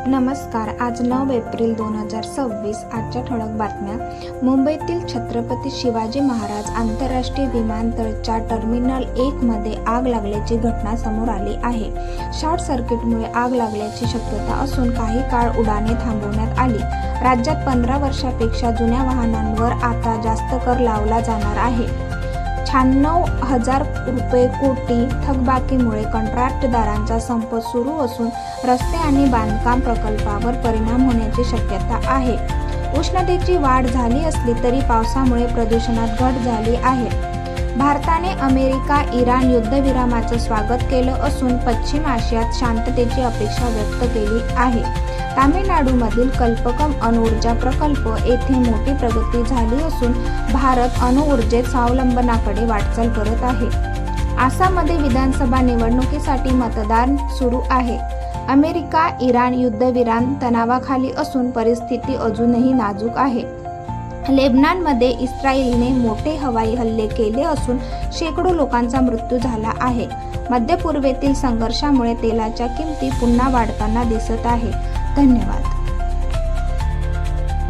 नमस्कार. आज 9 एप्रिल 2026. आजच्या ठळक बातम्या. मुंबईतील छत्रपती शिवाजी महाराज आंतरराष्ट्रीय विमानतळच्या टर्मिनल 1 मध्ये आग लागल्याची घटना समोर आली आहे. शॉर्ट सर्किटमुळे आग लागल्याची शक्यता असून काही काळ उड्डाणे थांबवण्यात आली. राज्यात 15 वर्षापेक्षा जुन्या वाहनांवर आता जास्त कर लावला जाणार आहे. 96,000 रुपये कोटी थकबाकीमुळे कंत्राटदारांचा संप सुरू असून रस्ते आणि बांधकाम प्रकल्पावर परिणाम होण्याची शक्यता आहे. उष्णतेची वाढ झाली असली तरी पावसामुळे प्रदूषणात घट झाली आहे. भारताने अमेरिका-इराण युद्धविरामाचं स्वागत केलं असून पश्चिम आशियात शांततेची अपेक्षा व्यक्त केली आहे. तामिळनाडूमधील कल्पकम अणुऊर्जा प्रकल्प येथे मोठी प्रगती झाली असून भारत अणुऊर्जेत स्वावलंबनाकडे वाटचाल करत आहे. आसाममध्ये विधानसभा निवडणुकीसाठी मतदान सुरू आहे. अमेरिका-इराण युद्धविराम तणावाखाली असून परिस्थिती अजूनही नाजूक आहे. लेबनॉनमध्ये इस्रायलने मोठे हवाई हल्ले केले असून शेकडो लोकांचा मृत्यू झाला आहे. मध्य पूर्वेतील संघर्षामुळे तेलाच्या किमती पुन्हा वाढताना दिसत आहे. धन्यवाद.